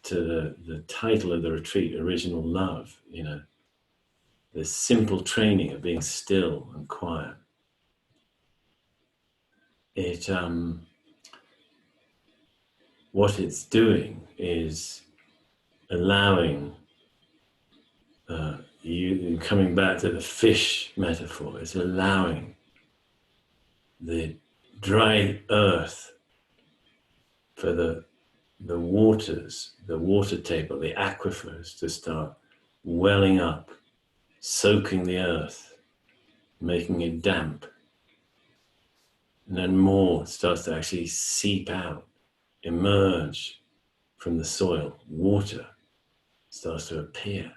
to the title of the retreat, Original Love, you know, the simple training of being still and quiet. It, what it's doing is allowing, you coming back to the fish metaphor, it's allowing the dry earth for the waters, the water table, the aquifers to start welling up, soaking the earth, making it damp. And then more starts to actually seep out, emerge from the soil. Water starts to appear.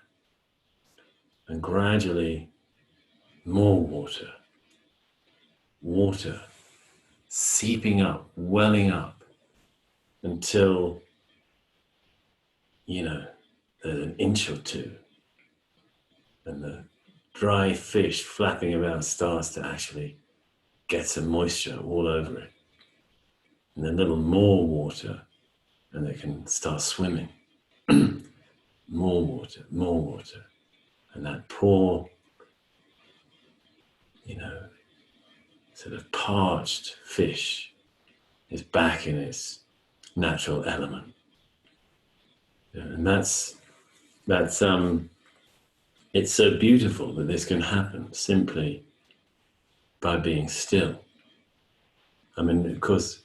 And gradually, more water. Water seeping up, welling up, until, you know, there's an inch or two. And the dry fish flapping about starts to actually get some moisture all over it. And a little more water, and they can start swimming. More water, more water. And that poor, you know, sort of parched fish is back in its natural element. Yeah, and that's it's so beautiful that this can happen simply by being still. I mean, of course,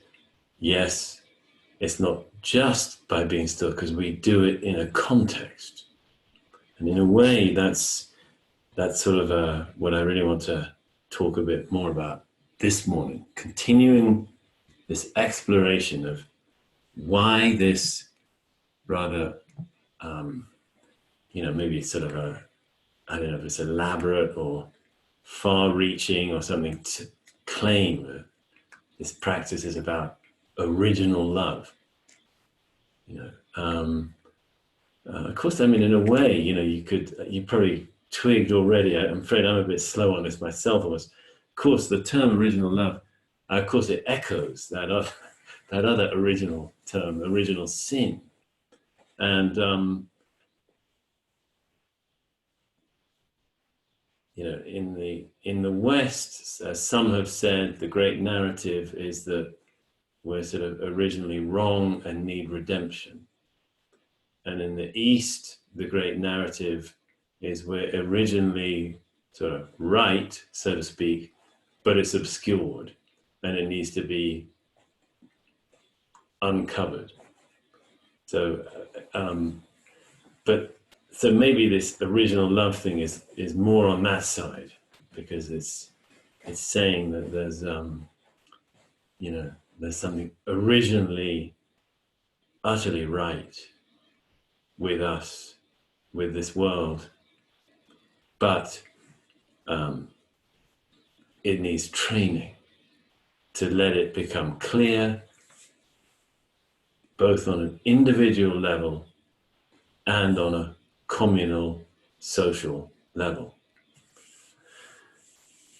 yes, it's not just by being still, because we do it in a context. And in a way, that's sort of what I really want to talk a bit more about this morning, continuing this exploration of why this rather, you know, maybe sort of I don't know if it's elaborate or far-reaching or something, to claim that this practice is about original love. You know, of course, I mean, in a way, you know, you probably twigged already. I'm afraid I'm a bit slow on this myself almost. Of course, the term original love, of course, it echoes that other original term, original sin. And, you know, in the West, as some have said, the great narrative is that we're sort of originally wrong and need redemption. And in the East, the great narrative is we're originally sort of right, so to speak, but it's obscured and it needs to be uncovered. So, so maybe this original love thing is more on that side, because it's saying that there's, you know, there's something originally utterly right with us, with this world, but it needs training to let it become clear, both on an individual level and on a communal, social level,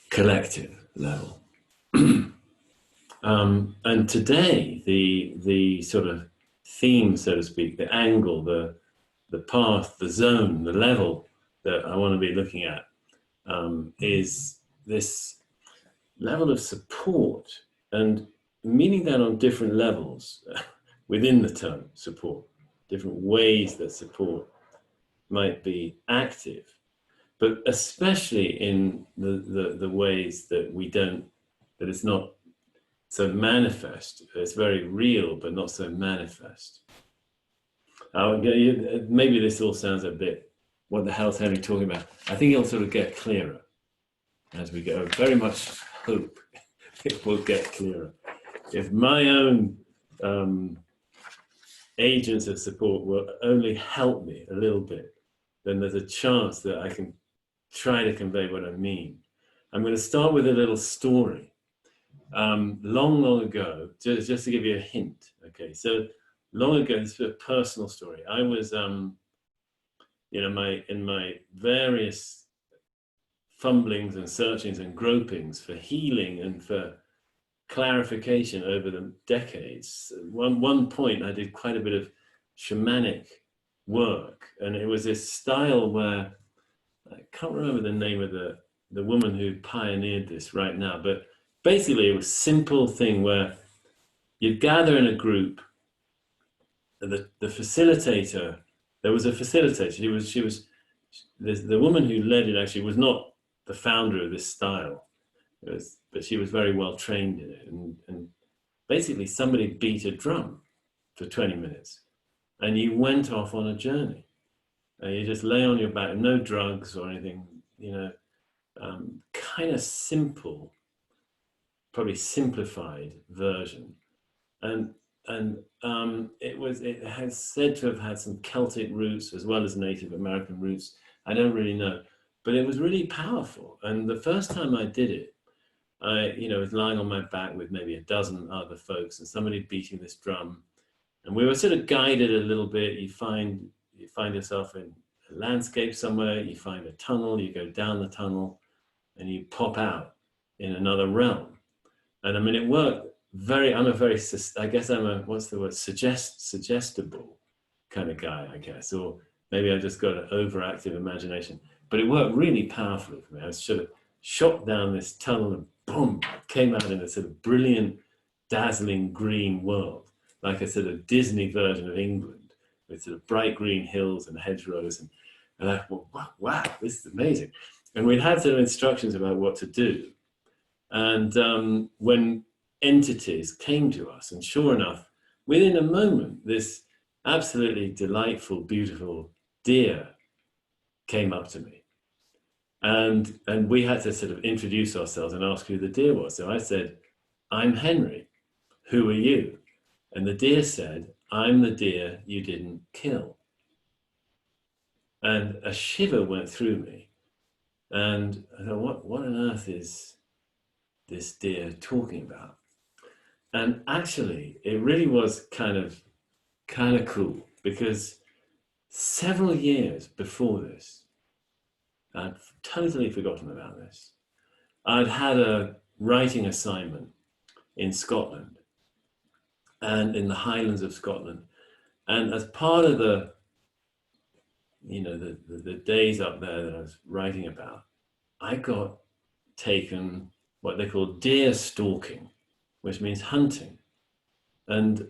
collective level. And today, the sort of theme, so to speak, the angle, the path, the zone, the level that I want to be looking at is this level of support, and meaning that on different levels within the term support, different ways that support might be active, but especially in the ways that that it's not so manifest. It's very real, but not so manifest. Maybe this all sounds a bit, what the hell's Henry talking about? I think it'll sort of get clearer as we go. I very much hope it will get clearer. If my own agents of support will only help me a little bit, then there's a chance that I can try to convey what I mean. I'm going to start with a little story. Long ago, just to give you a hint, okay, so long ago, this is a personal story. I was, you know, in my various fumblings and searchings and gropings for healing and for clarification over the decades. One point, I did quite a bit of shamanic work. And it was this style where, I can't remember the name of the woman who pioneered this right now, but basically it was a simple thing where you'd gather in a group, the facilitator, there was a facilitator, she was the woman who led it actually was not the founder of this style, but she was very well trained in it. And basically somebody beat a drum for 20 minutes and you went off on a journey. You just lay on your back, no drugs or anything, kind of simple, probably simplified version. And it has said to have had some Celtic roots as well as Native American roots. I don't really know, but it was really powerful. And the first time I did it, I was lying on my back with maybe a dozen other folks and somebody beating this drum. And we were sort of guided a little bit. You find yourself in a landscape somewhere, you find a tunnel, you go down the tunnel and you pop out in another realm. And I mean, it worked I guess I'm a, what's the word, suggestible kind of guy, I guess. Or maybe I just got an overactive imagination. But it worked really powerfully for me. I was sort of shot down this tunnel and boom, came out in a sort of brilliant, dazzling green world, like a sort of Disney version of England, with sort of bright green hills and hedgerows. And I thought, wow, this is amazing. And we'd had sort of instructions about what to do. And when entities came to us, and sure enough, within a moment, this absolutely delightful, beautiful deer came up to me. And we had to sort of introduce ourselves and ask who the deer was. So I said, "I'm Henry. Who are you?" And the deer said, "I'm the deer you didn't kill." And a shiver went through me. And I thought, what on earth is this deer talking about? And actually, it really was kind of cool, because several years before this, I'd totally forgotten about this. I'd had a writing assignment in Scotland and in the Highlands of Scotland. And as part of the days up there that I was writing about, I got taken what they call deer stalking, which means hunting. And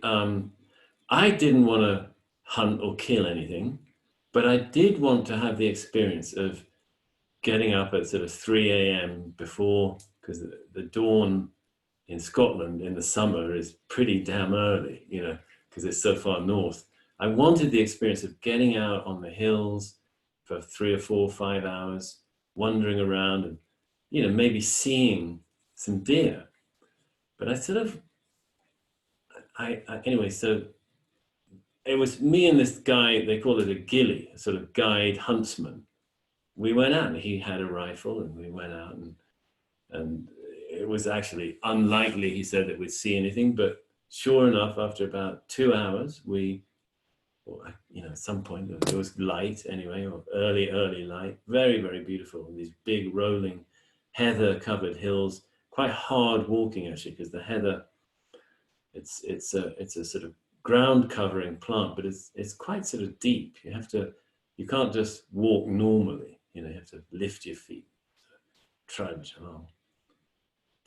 I didn't want to hunt or kill anything, but I did want to have the experience of getting up at sort of 3 a.m. before, because the dawn in Scotland in the summer is pretty damn early, because it's so far north. I wanted the experience of getting out on the hills for 3 or 4 or 5 hours, wandering around and, maybe seeing some deer. But I sort of, anyway, so it was me and this guy, they call it a ghillie, a sort of guide huntsman. We went out and he had a rifle and we went out and it was actually unlikely, he said, that we'd see anything, but sure enough, after about 2 hours, at some point it was light anyway, or early light, very, very beautiful. And these big rolling heather covered hills, quite hard walking actually, because the heather, it's a sort of ground covering plant, but it's quite sort of deep. You can't just walk normally, you have to lift your feet, trudge along.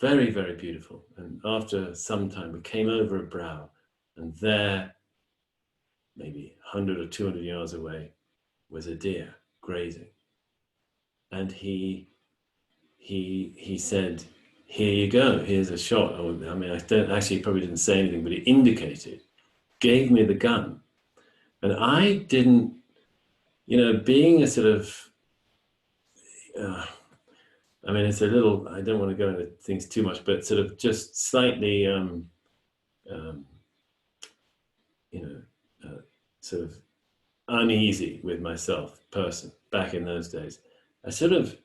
Very, very beautiful. And after some time, we came over a brow, and there, maybe 100 or 200 yards away, was a deer grazing. And he said, "Here you go, here's a shot." I mean, he probably didn't say anything, but he indicated, gave me the gun. And I didn't, being a sort of, it's a little, I don't want to go into things too much, but sort of just slightly, sort of uneasy with myself person back in those days. I sort of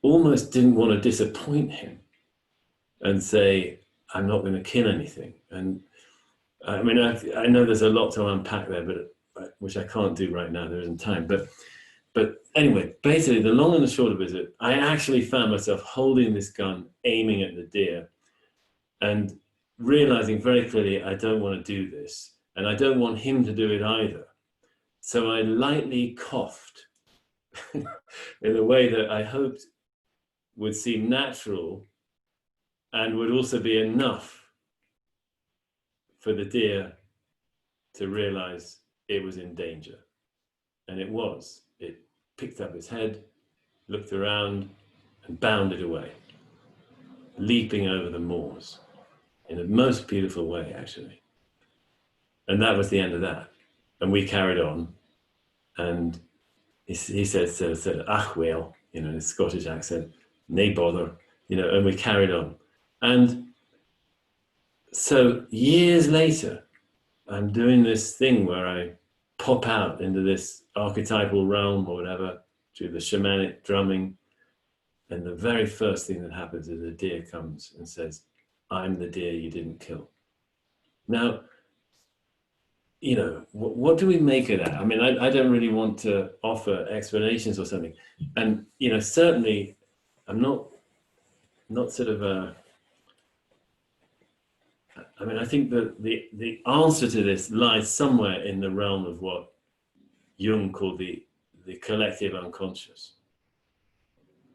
almost didn't want to disappoint him and say, "I'm not going to kill anything." And I know there's a lot to unpack there, but which I can't do right now. There isn't time. But anyway, basically, the long and the short of it, I actually found myself holding this gun, aiming at the deer, and realizing very clearly I don't want to do this. and I don't want him to do it either. So I lightly coughed in a way that I hoped would seem natural and would also be enough for the deer to realize it was in danger. And it was. It picked up its head, looked around, and bounded away, leaping over the moors in a most beautiful way, actually. And that was the end of that. And we carried on. And he said, ach, well, you know, in his Scottish accent, nae bother, you know, and we carried on. And so years later, I'm doing this thing where I pop out into this archetypal realm or whatever through the shamanic drumming. And the very first thing that happens is a deer comes and says, I'm the deer you didn't kill. Now, you know, what do we make of that? I mean, I don't really want to offer explanations or something. And, you know, certainly I'm not sort of I mean, I think that the answer to this lies somewhere in the realm of what Jung called the collective unconscious.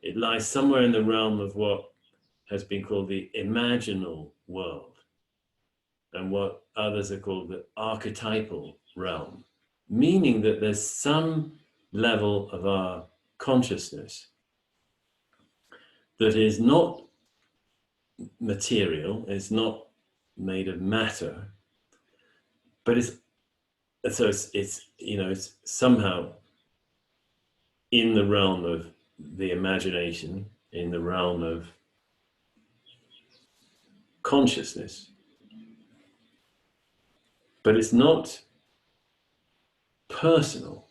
It lies somewhere in the realm of what has been called the imaginal world and what others are called the archetypal realm, meaning that there's some level of our consciousness that is not material, it's not made of matter, but it's you know, it's somehow in the realm of the imagination, in the realm of consciousness, but it's not personal.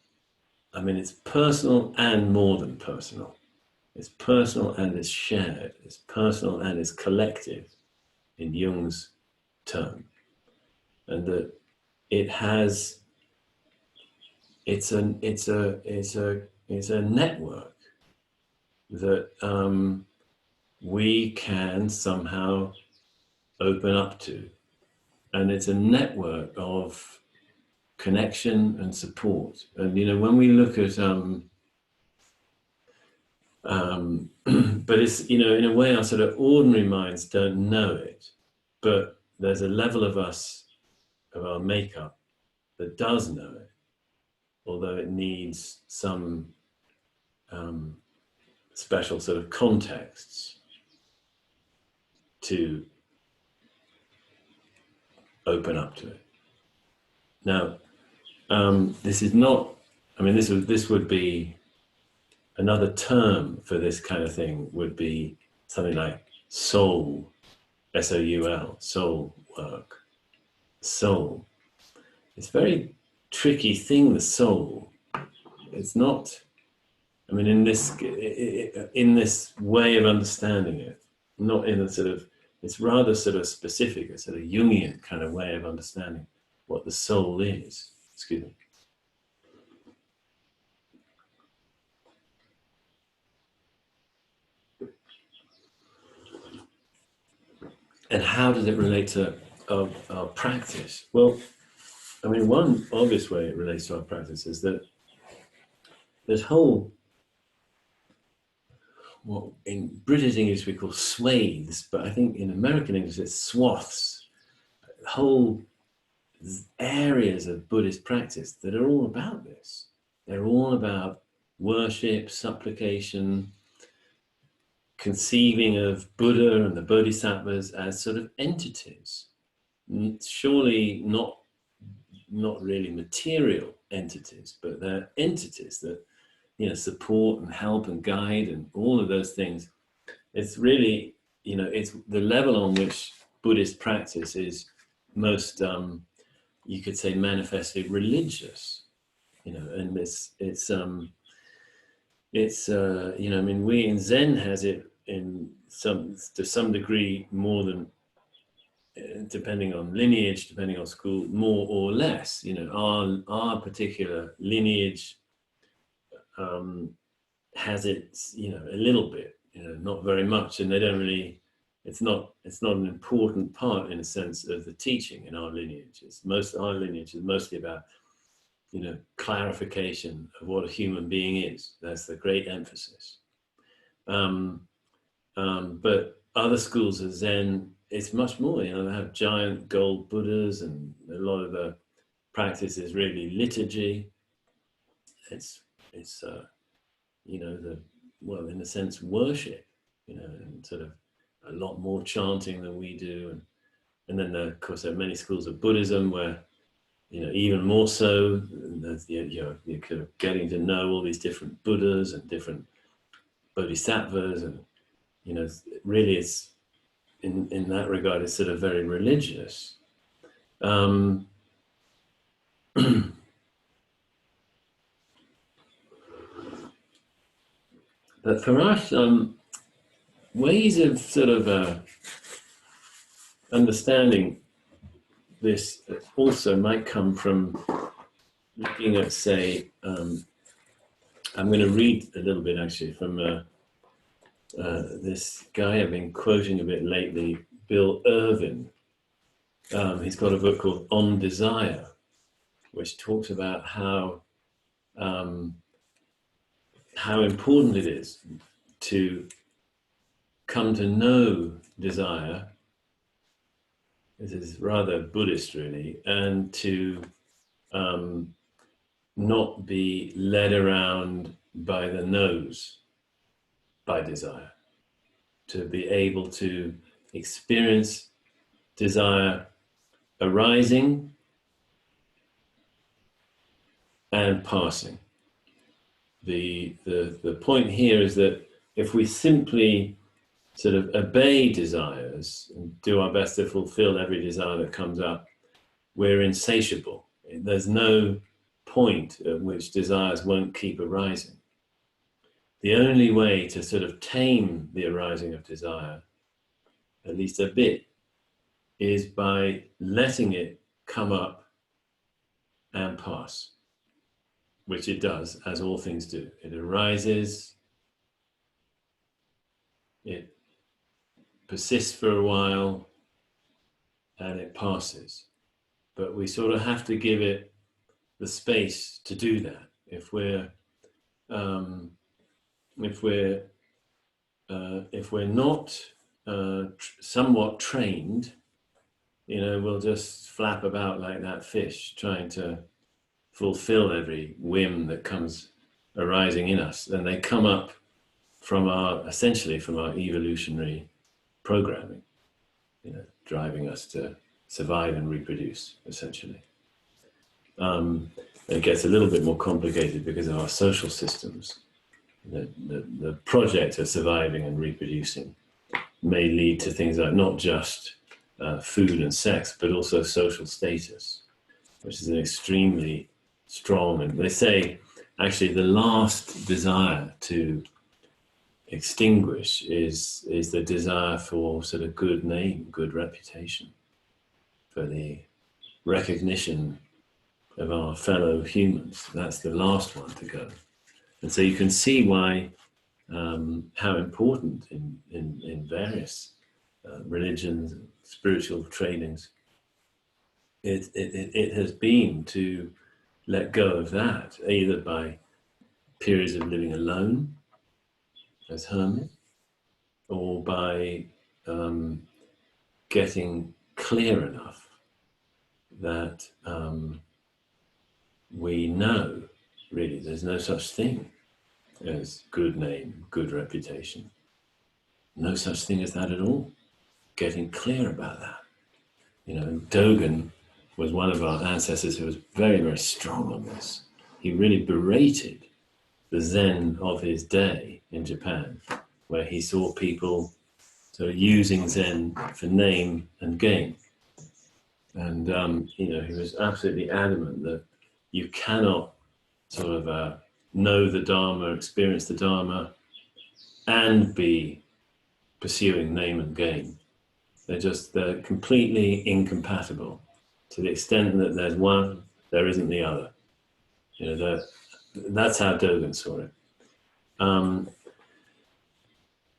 I mean, it's personal and more than personal. It's personal and it's shared. It's personal and it's collective in Jung's term. And that it has, it's a network that we can somehow open up to. And it's a network of connection and support. And, you know, when we look at, but it's, you know, in a way our sort of ordinary minds don't know it, but there's a level of us, of our makeup, that does know it, although it needs some special sort of contexts to open up to it. Now, this is not, I mean, this would be, another term for this kind of thing would be something like soul, S-O-U-L, soul work. Soul. It's a very tricky thing, the soul. It's not, I mean, in this way of understanding it, not in a sort of, it's rather sort of specific, a sort of Jungian kind of way of understanding what the soul is. Excuse me. And how does it relate to our practice? Well, I mean, one obvious way it relates to our practice is that there's whole, what in British English we call swathes, but I think in American English it's swaths, whole areas of Buddhist practice that are all about this. They're all about worship, supplication, conceiving of Buddha and the Bodhisattvas as sort of entities, surely not really material entities, but they're entities that, you know, support and help and guide and all of those things. It's really, you know, it's the level on which Buddhist practice is most, you could say, manifestly religious, you know, and it's you know, I mean, we in Zen has it in to some degree more than, depending on lineage, depending on school, more or less, you know, our particular lineage has it, you know, a little bit, you know, not very much, and they don't really, it's not an important part in a sense of the teaching in our lineage. Our lineage is mostly about, clarification of what a human being is. That's the great emphasis. But other schools of Zen, it's much more. They have giant gold Buddhas, and a lot of the practice is really liturgy. It's in a sense, worship. And sort of a lot more chanting than we do, and then of course there are many schools of Buddhism where even more so. You're kind of getting to know all these different Buddhas and different bodhisattvas, and really it's in that regard it's sort of very religious. But for us, ways of sort of understanding this also might come from looking at, say, I'm going to read a little bit actually from this guy I've been quoting a bit lately, Bill Irvin. He's got a book called On Desire, which talks about how important it is to come to know desire. This is rather Buddhist, really, and to not be led around by the nose by desire, to be able to experience desire arising and passing. The point here is that if we simply sort of obey desires and do our best to fulfill every desire that comes up, we're insatiable. There's no point at which desires won't keep arising. The only way to sort of tame the arising of desire, at least a bit, is by letting it come up and pass, which it does, as all things do. It arises, it persists for a while, and it passes. But we sort of have to give it the space to do that. If we're not somewhat trained, we'll just flap about like that fish, trying to fulfill every whim that comes arising in us, and they come up essentially from our evolutionary programming, driving us to survive and reproduce, essentially. It gets a little bit more complicated because of our social systems. The project of surviving and reproducing may lead to things like not just food and sex, but also social status, which is an extremely strong, and they say actually the last desire to extinguish is the desire for sort of good name, good reputation, for the recognition of our fellow humans. That's the last one to go. And so you can see why, how important in various religions and spiritual trainings it has been to let go of that, either by periods of living alone as hermits, or by getting clear enough that we know really there's no such thing as good name, good reputation. No such thing as that at all. Getting clear about that. Dogen was one of our ancestors who was very, very strong on this. He really berated the Zen of his day in Japan, where he saw people sort of using Zen for name and gain. And, he was absolutely adamant that you cannot sort of know the Dharma, experience the Dharma, and be pursuing name and gain. They're completely incompatible. To the extent that there's one, there isn't the other. That's how Dogen saw it.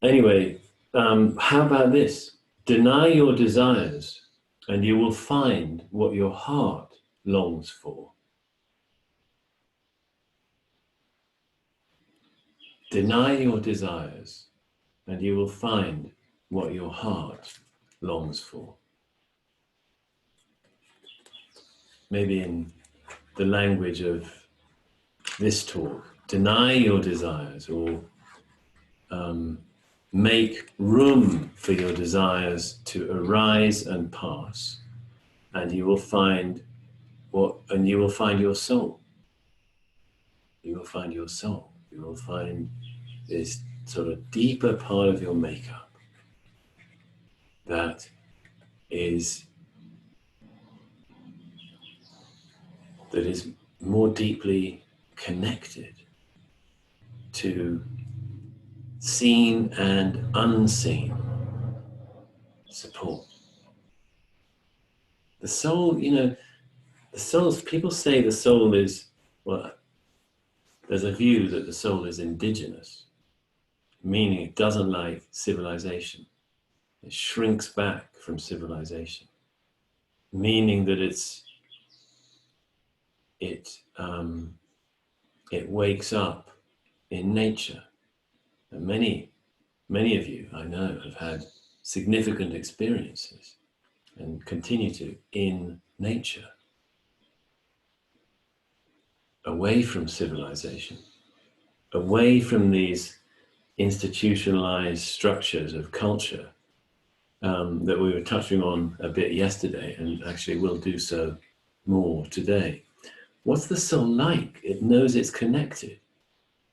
Anyway, how about this? Deny your desires, and you will find what your heart longs for. Deny your desires, and you will find what your heart longs for. Maybe in the language of this talk, deny your desires, or make room for your desires to arise and pass, and you will find you will find your soul. You will find your soul. You will find this sort of deeper part of your makeup that is more deeply connected to seen and unseen support. The soul, people say the soul is, well, there's a view that the soul is indigenous, meaning it doesn't like civilization. It shrinks back from civilization, meaning that it wakes up in nature. And many of you, I know, have had significant experiences and continue to in nature, away from civilization, away from these institutionalized structures of culture that we were touching on a bit yesterday, and actually will do so more today. What's the soul like? It knows it's connected.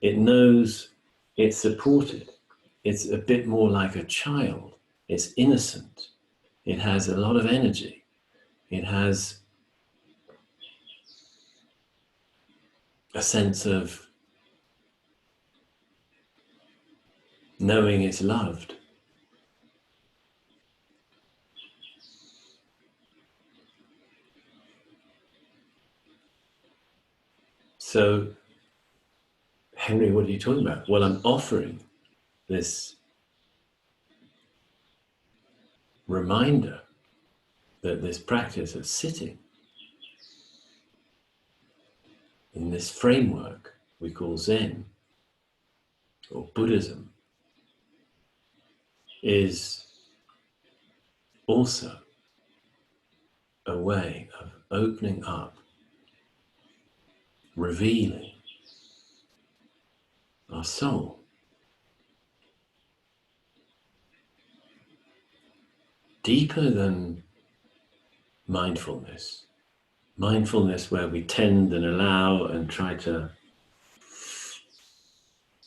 It knows it's supported. It's a bit more like a child. It's innocent. It has a lot of energy. It has a sense of knowing it's loved. So, Henry, what are you talking about? Well, I'm offering this reminder that this practice of sitting in this framework we call Zen or Buddhism is also a way of opening up, revealing our soul. Deeper than mindfulness. Mindfulness where we tend and allow and try to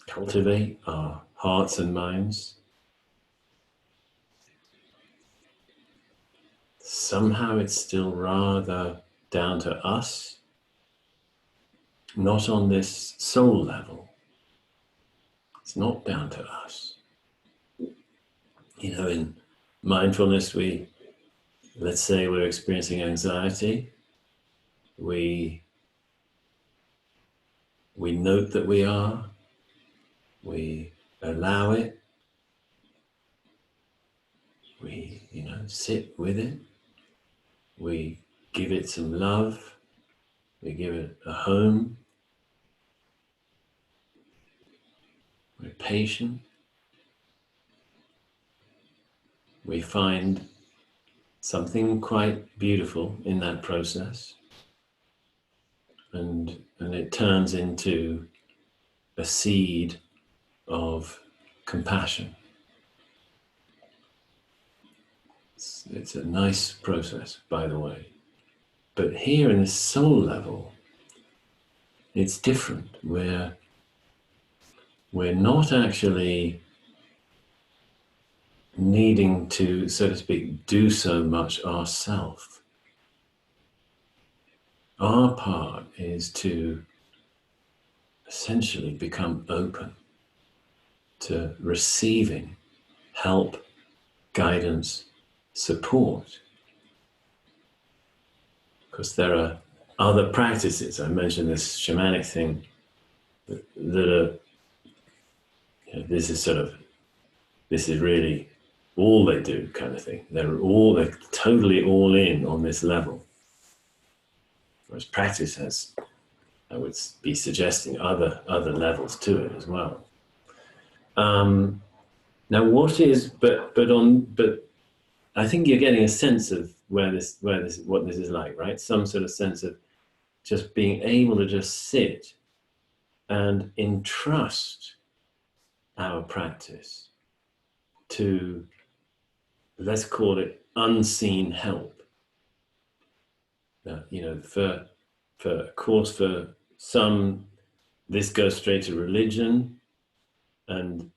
cultivate our hearts and minds. Somehow it's still rather down to us, not on this soul level. It's not down to us. You know, in mindfulness, let's say we're experiencing anxiety. We note that we are. We allow it. We, sit with it. We give it some love. We give it a home. We're patient. We find something quite beautiful in that process. And it turns into a seed of compassion. It's a nice process, by the way. But here in the soul level, it's different. We're not actually needing to, so to speak, do so much ourselves. Our part is to essentially become open to receiving help, guidance, support. Because there are other practices, I mentioned this shamanic thing, that are, this is really all they do kind of thing. They're totally all in on this level. Whereas practice has, I would be suggesting, other levels to it as well. Now, what is, but I think you're getting a sense of what this is like, right? Some sort of sense of just being able to just sit and entrust our practice to, let's call it, unseen help. You know, for of course, for some, this goes straight to religion, and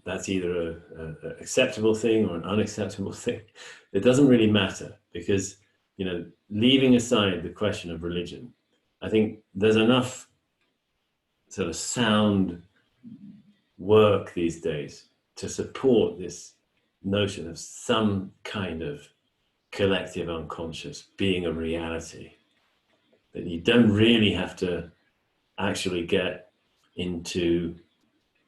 that's either an acceptable thing or an unacceptable thing. It doesn't really matter, because, you know, leaving aside the question of religion, I think there's enough sort of sound work these days to support this notion of some kind of collective unconscious being a reality, that you don't really have to actually get into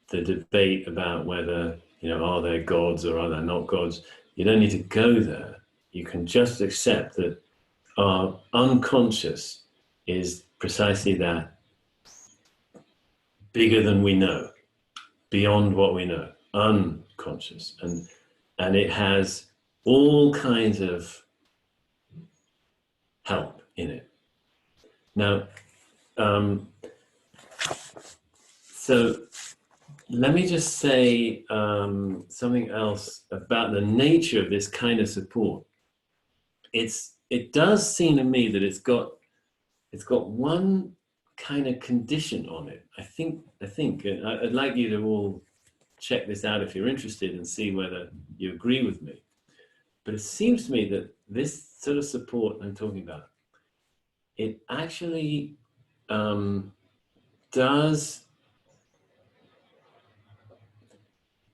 the debate about whether, you know, are there gods or are there not gods. You don't need to go there. You can just accept that our unconscious is precisely that, bigger than we know, beyond what we know, unconscious, and it has all kinds of help in it. Now, so let me just say something else about the nature of this kind of support. It does seem to me that it's got one kind of condition on it. I think I'd like you to all check this out if you're interested and see whether you agree with me. But it seems to me that this sort of support I'm talking about, it actually does,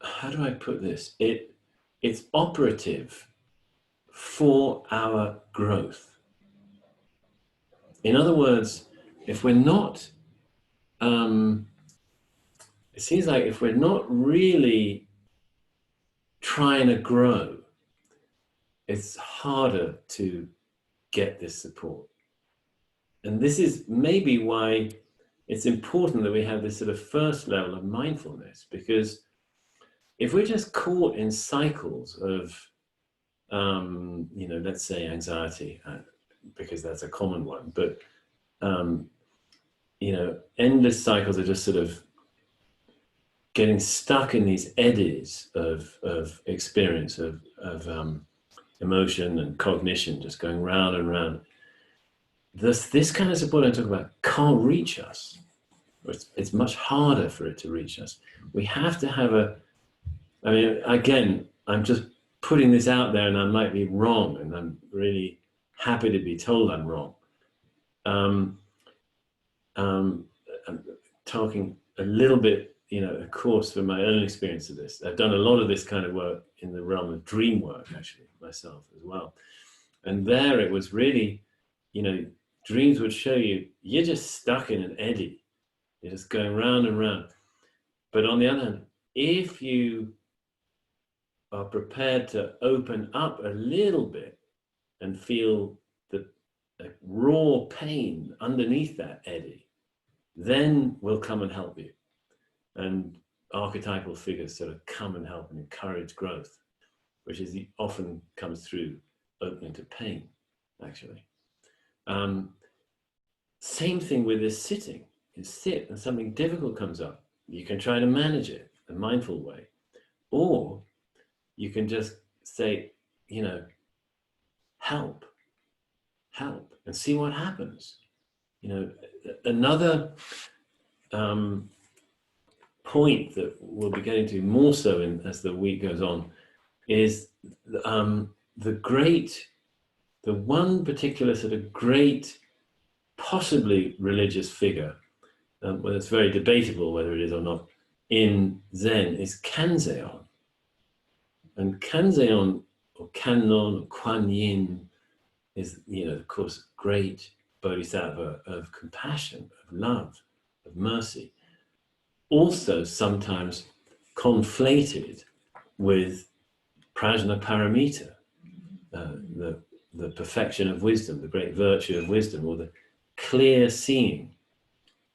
how do I put this? It's operative for our growth. In other words, if we're not, it seems like if we're not really trying to grow, it's harder to get this support. And this is maybe why it's important that we have this sort of first level of mindfulness, because if we're just caught in cycles of, you know, let's say anxiety, because that's a common one, but, you know, endless cycles of just sort of getting stuck in these eddies of experience, of emotion and cognition, just going round and round. This kind of support I'm talking about can't reach us. It's much harder for it to reach us. We have to have I mean, again, I'm just putting this out there, and I might be wrong, and I'm really happy to be told I'm wrong. I'm talking a little bit, you know, of course, from my own experience of this. I've done a lot of this kind of work in the realm of dream work, actually, myself as well. And there it was really, you know, dreams would show you, you're just stuck in an eddy. You're just going round and round. But on the other hand, if you are prepared to open up a little bit and feel the raw pain underneath that eddy, then we'll come and help you. And archetypal figures sort of come and help and encourage growth, which is often comes through opening to pain, actually. Same thing with this sitting. You sit and something difficult comes up. You can try to manage it in a mindful way. Or you can just say, you know, help, and see what happens. You know, another point that we'll be getting to more so as the week goes on is the one particular sort of great, possibly religious figure, well, it's very debatable whether it is or not, in Zen is Kanzeon. And Kanzeon, or Kannon, or Kuan Yin, is, you know, of course, great bodhisattva of compassion, of love, of mercy. Also sometimes conflated with prajna paramita, the perfection of wisdom, the great virtue of wisdom, or the clear seeing,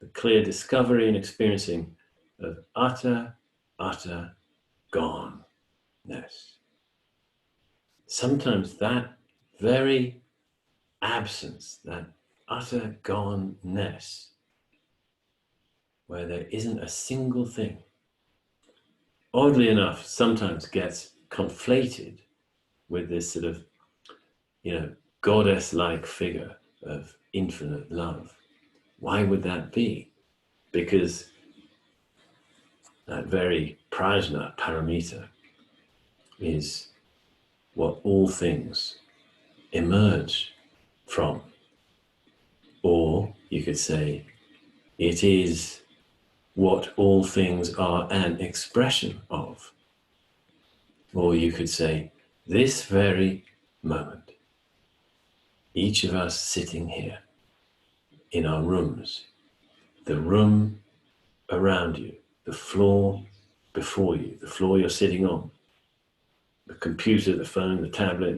the clear discovery and experiencing of utter goneness. Sometimes that very absence, that utter goneness, where there isn't a single thing, oddly enough, sometimes gets conflated with this sort of, goddess-like figure of infinite love. Why would that be? Because that very prajna paramita is what all things emerge from. Or you could say it is what all things are an expression of. Or you could say this very moment, each of us sitting here in our rooms, the room around you, the floor before you, the floor you're sitting on, the computer, the phone, the tablet,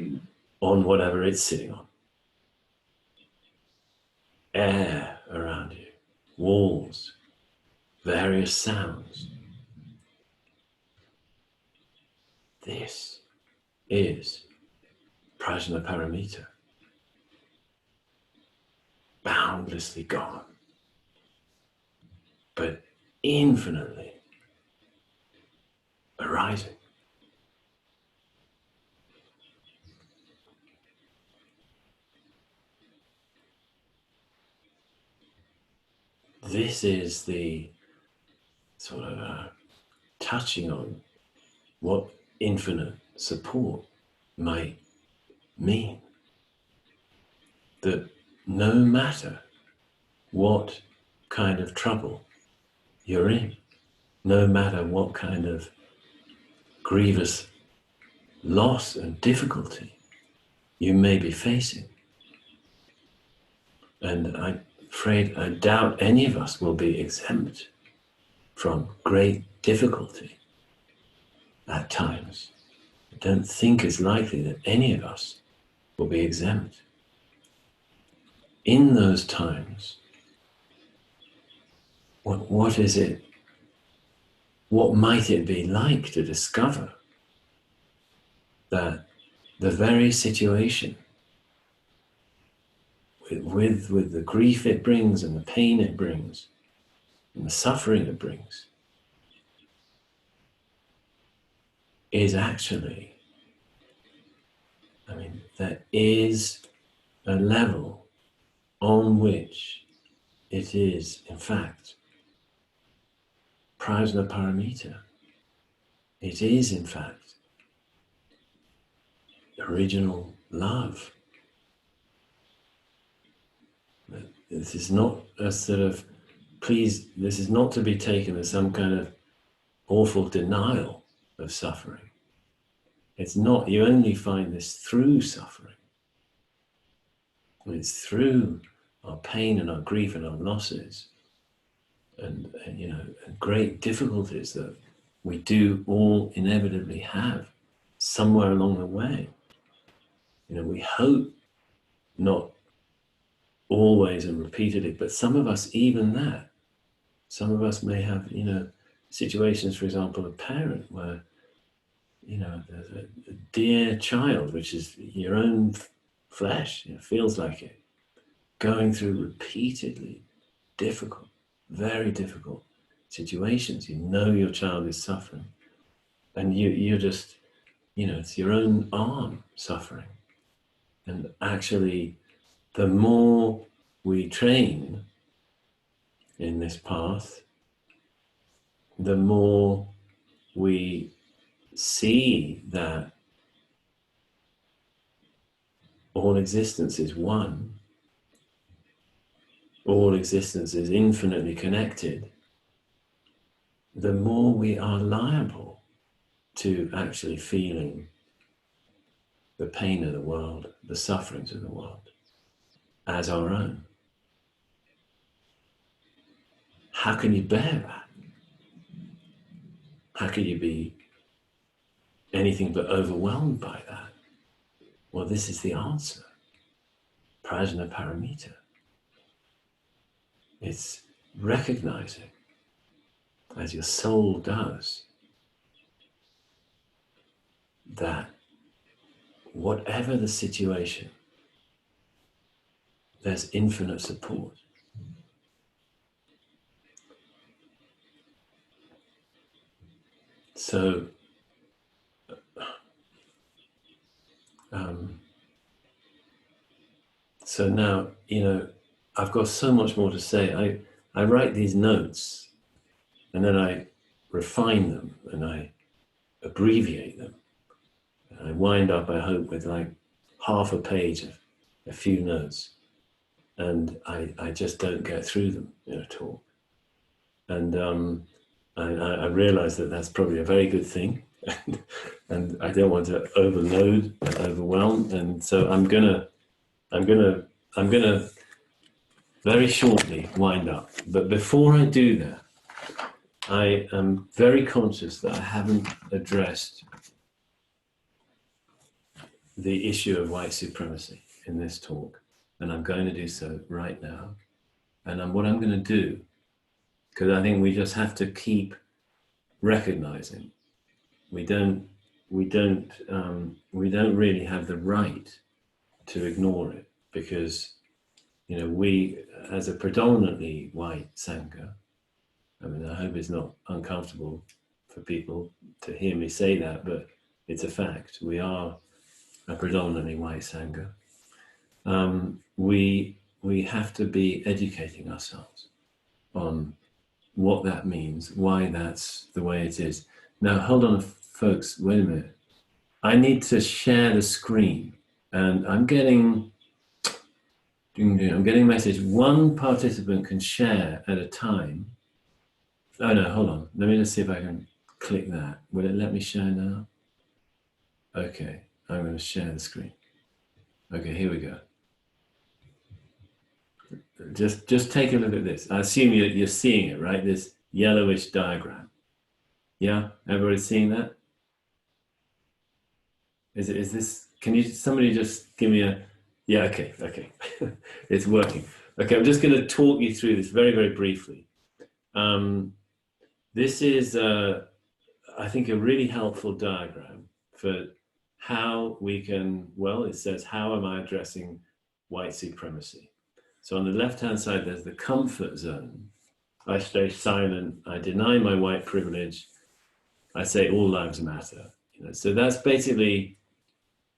on whatever it's sitting on, air around you, walls, various sounds. This is prajna paramita, boundlessly gone, but infinitely arising. This is the sort of touching on what infinite support might mean. That no matter what kind of trouble you're in, no matter what kind of grievous loss and difficulty you may be facing, and I'm afraid I doubt any of us will be exempt from great difficulty at times. I don't think it's likely that any of us will be exempt. In those times, what is it? What might it be like to discover that the very situation, with the grief it brings and the pain it brings and the suffering it brings, is actually, there is a level on which it is, in fact, prajna paramita. It is, in fact, original love. This is not a sort of, this is not to be taken as some kind of awful denial of suffering. It's not. You only find this through suffering. It's through our pain and our grief and our losses and great difficulties that we do all inevitably have somewhere along the way. We hope not always and repeatedly, but some of us, even that, some of us may have, situations, for example, a parent where, there's a dear child, which is your own flesh, feels like it, going through repeatedly difficult, very difficult situations. Your child is suffering, and you're just, it's your own arm suffering. And actually, the more we train in this path, the more we see that all existence is one, all existence is infinitely connected, the more we are liable to actually feeling the pain of the world, the sufferings of the world, as our own. How can you bear that? How can you be anything but overwhelmed by that, well, this is the answer. Prajna paramita. It's recognizing, as your soul does, that whatever the situation, there's infinite support. So, so now, I've got so much more to say. I write these notes and then I refine them and I abbreviate them. And I wind up, I hope, with like half a page of a few notes. And I just don't get through them in a talk. And I realize that that's probably a very good thing. And I don't want to overload and overwhelm. And so I'm gonna very shortly wind up. But before I do that, I am very conscious that I haven't addressed the issue of white supremacy in this talk. And I'm going to do so right now. And what I'm going to do, because I think we just have to keep recognizing we don't really have the right to ignore it, because we, as a predominantly white Sangha, I mean, I hope it's not uncomfortable for people to hear me say that, but it's a fact. We are a predominantly white Sangha. We have to be educating ourselves on what that means, why that's the way it is. Now, hold on, folks, wait a minute. I need to share the screen, and I'm getting a message. One participant can share at a time. Oh no, hold on. Let me just see if I can click that. Will it let me share now? Okay, I'm going to share the screen. Okay, here we go. Just take a look at this. I assume you're seeing it, right? This yellowish diagram. Yeah, everybody seeing that? Is this? Can somebody just give me a? Yeah, okay. It's working. Okay, I'm just going to talk you through this very, very briefly. This is, I think, a really helpful diagram for how we can. Well, it says, how am I addressing white supremacy? So on the left-hand side, there's the comfort zone. I stay silent. I deny my white privilege. I say all lives matter. So that's basically,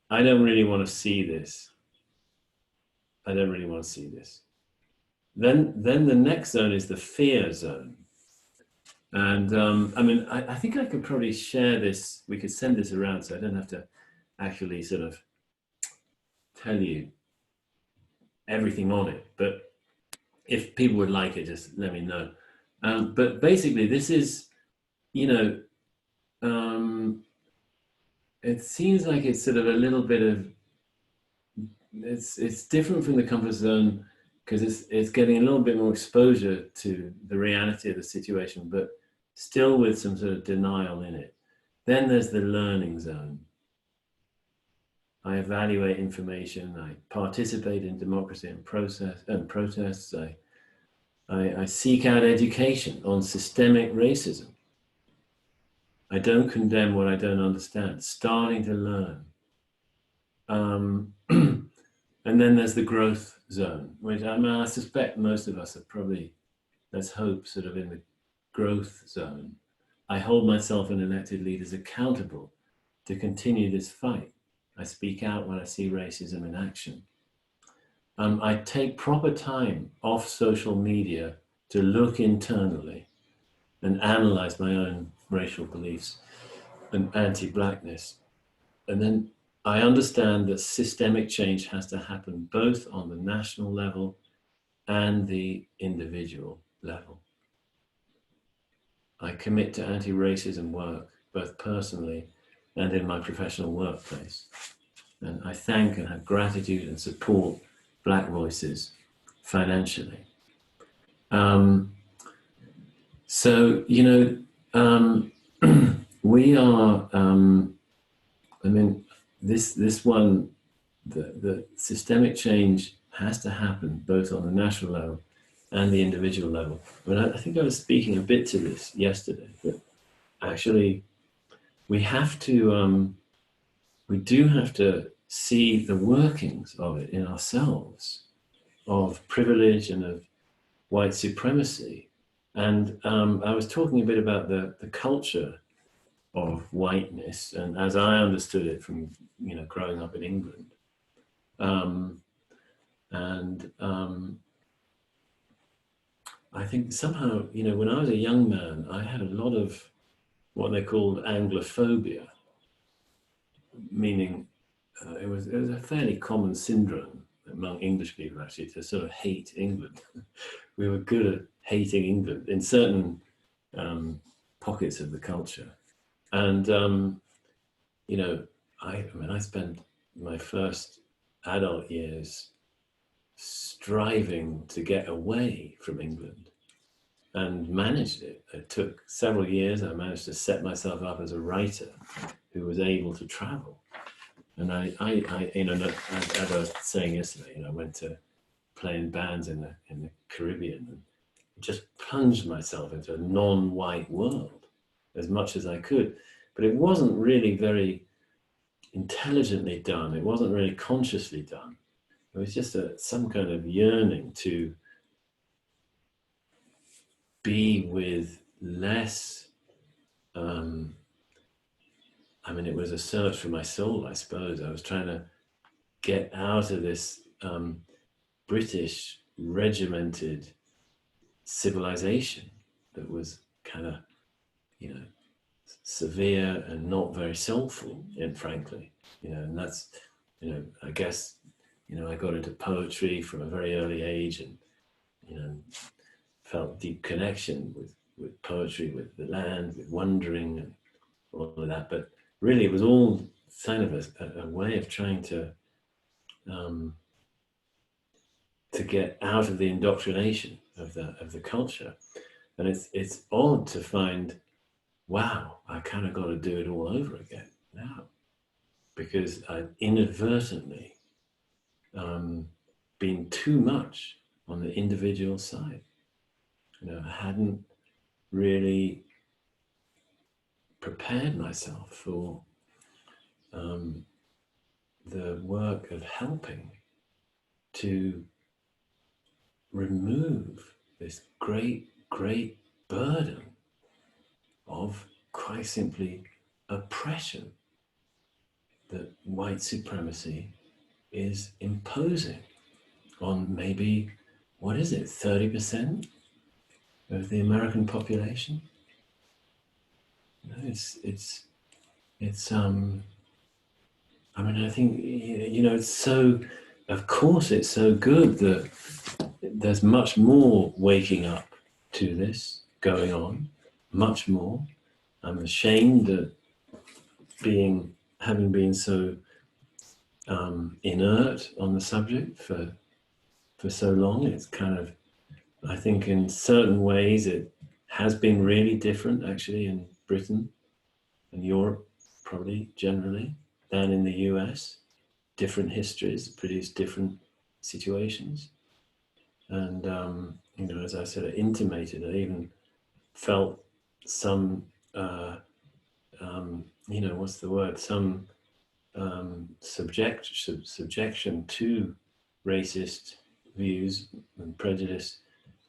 I don't really want to see this. I don't really want to see this. Then the next zone is the fear zone. And I mean, I think I could probably share this. We could send this around so I don't have to actually sort of tell you everything on it. But if people would like it, just let me know. But basically, this is, it seems like it's sort of a little bit of, it's different from the comfort zone because it's getting a little bit more exposure to the reality of the situation, but still with some sort of denial in it. Then there's the learning zone. I evaluate information. I participate in democracy and protests. I seek out education on systemic racism. I don't condemn what I don't understand. Starting to learn. And then there's the growth zone, which I suspect most of us are probably, let's hope, sort of in the growth zone. I hold myself and elected leaders accountable to continue this fight. I speak out when I see racism in action. I take proper time off social media to look internally and analyze my own racial beliefs and anti-blackness. And then I understand that systemic change has to happen both on the national level and the individual level. I commit to anti-racism work, both personally and in my professional workplace. And I thank and have gratitude and support Black voices financially. So, we are I mean, this one, the systemic change has to happen both on the national level and the individual level. I mean, I think I was speaking a bit to this yesterday, but actually we have to, we do have to see the workings of it in ourselves, of privilege and of white supremacy. And I was talking a bit about the culture of whiteness, and as I understood it from growing up in England, um, and I think somehow when I was a young man, I had a lot of what they called Anglophobia, meaning it was a fairly common syndrome among English people actually to sort of hate England. We were good at hating England in certain pockets of the culture, and I mean, I spent my first adult years striving to get away from England and managed it. It took several years. I managed to set myself up as a writer who was able to travel. And I as I was saying yesterday, I went to play in bands in the Caribbean and just plunged myself into a non-white world as much as I could. But it wasn't really very intelligently done. It wasn't really consciously done. It was just some kind of yearning to be with less. I mean, it was a search for my soul, I suppose. I was trying to get out of this British regimented civilization that was kind of, severe and not very soulful, and frankly, and that's, I guess, I got into poetry from a very early age, and felt deep connection with poetry, with the land, with wandering, and all of that. But really, it was all kind of a way of trying to get out of the indoctrination of the culture. And it's odd to find, wow, I kind of got to do it all over again now, because I'd inadvertently been too much on the individual side. I hadn't really prepared myself for the work of helping to remove this great, great burden of quite simply oppression that white supremacy is imposing on maybe, what is it, 30% of the American population? It's I mean, I think, it's so, of course, it's so good that there's much more waking up to this going on, much more. I'm ashamed that having been so inert on the subject for so long. It's kind of, I think in certain ways it has been really different actually in Britain and Europe, probably generally, than in the US. Different histories produce different situations. And, as I said, I intimated, I even felt some, what's the word? Some subjection to racist views and prejudice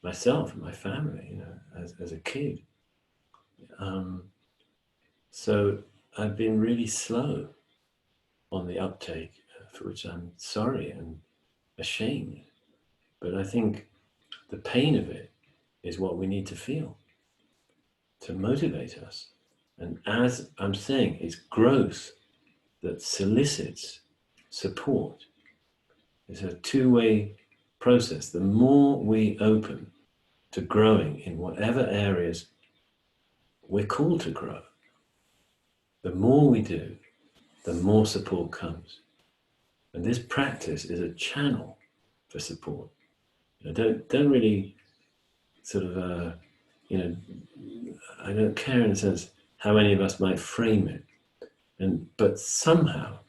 myself and my family, as a kid. So I've been really slow on the uptake, for which I'm sorry and ashamed. But I think the pain of it is what we need to feel to motivate us. And as I'm saying, it's growth that solicits support. It's a two-way process. The more we open to growing in whatever areas we're called to grow, the more we do, the more support comes. And this practice is a channel for support. Don't really sort of, I don't care in a sense how many of us might frame it. But somehow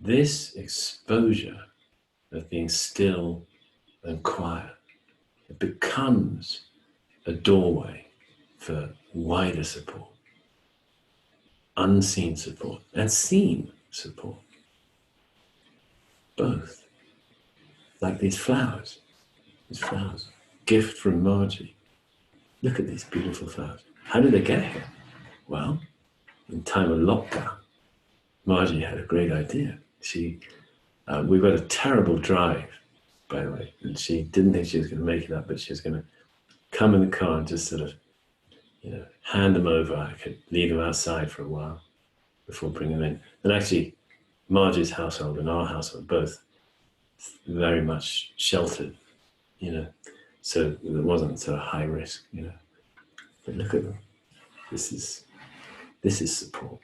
this exposure of being still and quiet, it becomes a doorway for wider support, unseen support, and seen support. Both. Like these flowers. Gift from Margie. Look at these beautiful flowers. How did they get here? Well, in time of lockdown, Margie had a great idea. We got a terrible drive, by the way, and she didn't think she was going to make it up, but she was going to come in the car and just sort of, hand them over. I could leave them outside for a while before bringing them in. And actually, Margie's household and our household both very much sheltered, so it wasn't sort of high risk, But look at them. This is support.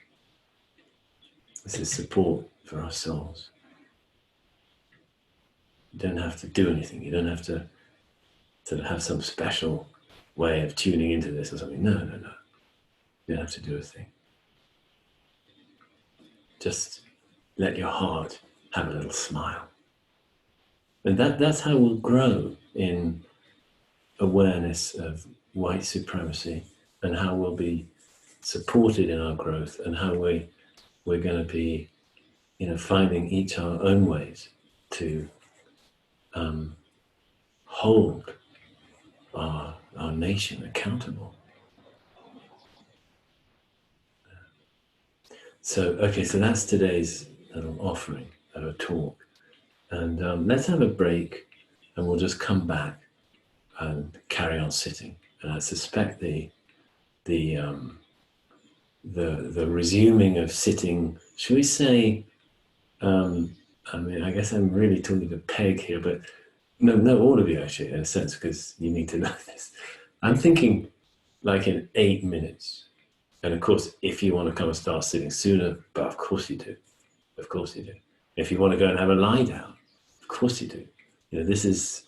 This is support for our souls. You don't have to do anything. You don't have to sort of have some special way of tuning into this or something. No. You don't have to do a thing. Just let your heart have a little smile. And that's how we'll grow in awareness of white supremacy, and how we'll be supported in our growth, and how we're going to be, finding each our own ways to hold our nation accountable. So that's today's little offering of a talk. And let's have a break, and we'll just come back and carry on sitting. And I suspect the resuming of sitting, should we say, I guess I'm really talking to Peg here, but no, all of you actually, in a sense, because you need to know this. I'm thinking like in 8 minutes. And of course, if you want to come and start sitting sooner, but of course you do. Of course you do. If you want to go and have a lie down, of course you do. This is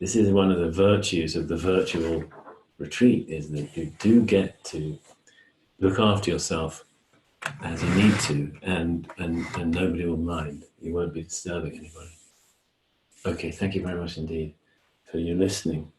one of the virtues of the virtual retreat, is that you do get to look after yourself as you need to, and nobody will mind. You won't be disturbing anybody. Okay, thank you very much indeed for your listening.